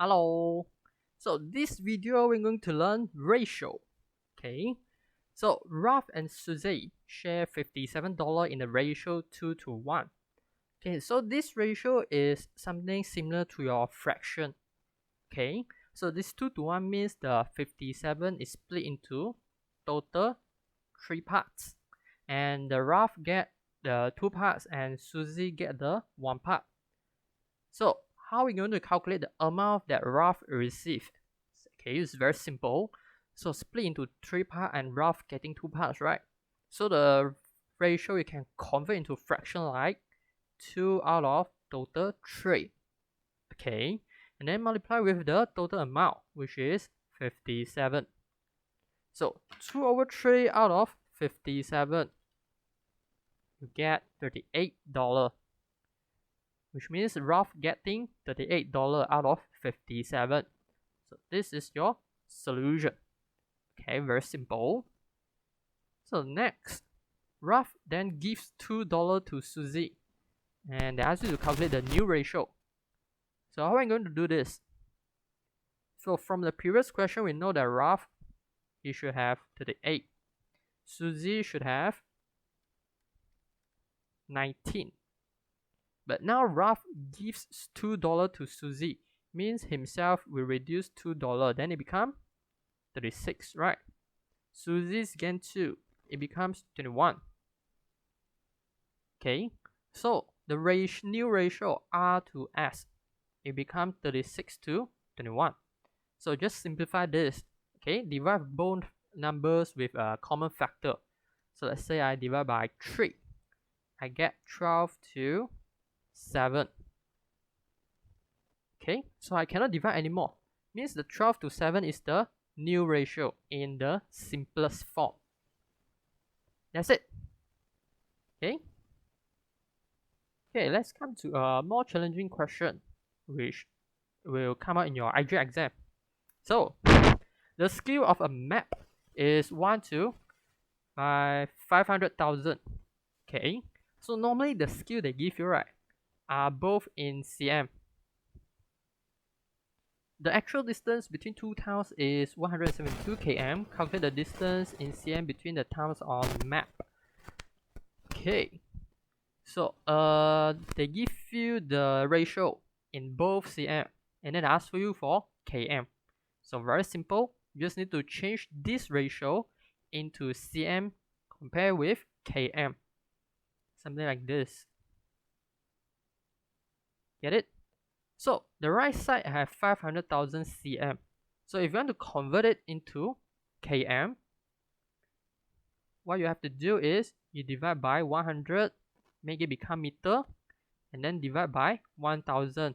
Hello. So this video we're going to learn ratio. Okay. So Ralph and Susie share $57 in the ratio 2:1. Okay, so this ratio is something similar to your fraction. Okay, so this 2:1 means the 57 is split into total 3 parts, and the Ralph get the 2 parts and Susie get the 1 part. So how are we going to calculate the amount that Ralph received? Okay, it's very simple. So split into 3 parts and Ralph getting 2 parts, right? So the ratio you can convert into fraction like 2 out of total 3. Okay, and then multiply with the total amount, which is 57. So 2 over 3 out of 57, you get $38. Which means Ralph getting $38 out of 57. So this is your solution. Okay, very simple. So next, Ralph then gives $2 to Susie, and they ask you to calculate the new ratio. So how are we going to do this? So from the previous question, we know that Ralph, he should have 38. Susie should have 19. But now Ralph gives $2 to Susie, means himself will reduce $2, then it becomes 36, right? Susie's gain 2, it becomes 21. Okay, so the new ratio R to S, it becomes 36 to 21. So just simplify this. Okay, divide both numbers with a common factor. So let's say I divide by 3. I get 12 to 7. Okay, so I cannot divide anymore. Means the 12 to 7 is the new ratio in the simplest form. That's it. Okay. Okay, let's come to a more challenging question, which will come out in your IG exam. So, the scale of a map is 1 to 500,000. Okay, so normally the scale they give you, right, are both in cm. The actual distance between two towns is 172 km. Calculate the distance in cm between the towns on map. Okay, so they give you the ratio in both cm, and then ask for you for km. So very simple. You just need to change this ratio into cm compared with km. Something like this. Get it? So the right side have 500,000 cm. So if you want to convert it into km, what you have to do is you divide by 100, make it become meter, and then divide by 1000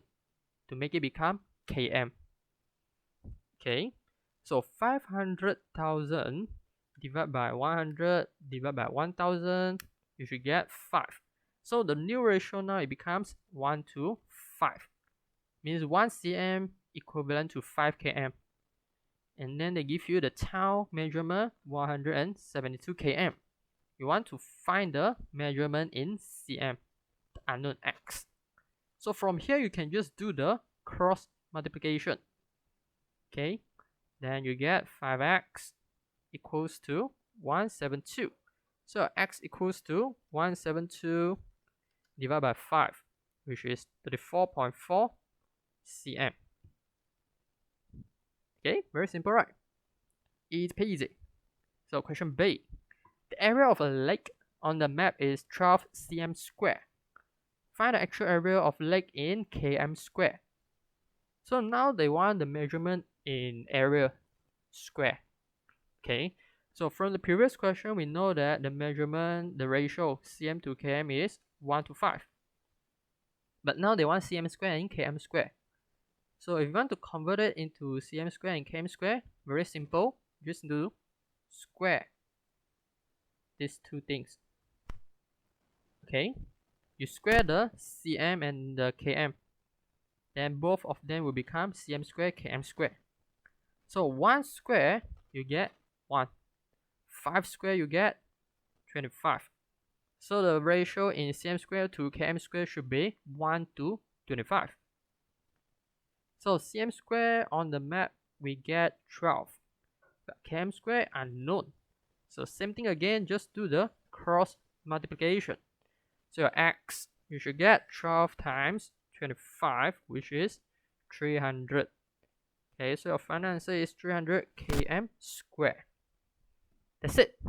to make it become km. Okay, so 500,000 divided by 100 divided by 1000, you should get 5. So the new ratio now it becomes 1 to 5. Means 1 cm equivalent to 5 km. And then they give you the town measurement 172 km. You want to find the measurement in cm, the unknown x. So from here you can just do the cross multiplication. Okay, then you get 5x equals to 172. So x equals to 172 divided by 5, which is 34.4 cm. Okay, very simple, right? Easy peasy. So question B. The area of a lake on the map is 12 cm square. Find the actual area of lake in km square. So now they want the measurement in area square. Okay, so from the previous question, we know that the measurement, the ratio cm to km is 1 to 5. But now they want cm square and km square. So if you want to convert it into cm square and km square, very simple. Just do square these two things. Okay, you square the cm and the km, then both of them will become cm square km square. So 1 square you get 1, 5 square you get 25. So the ratio in cm square to km square should be 1 to 25. So cm square on the map, we get 12. But km square unknown. So same thing again, just do the cross multiplication. So your x, you should get 12 times 25, which is 300. Okay, so your final answer is 300 km square. That's it.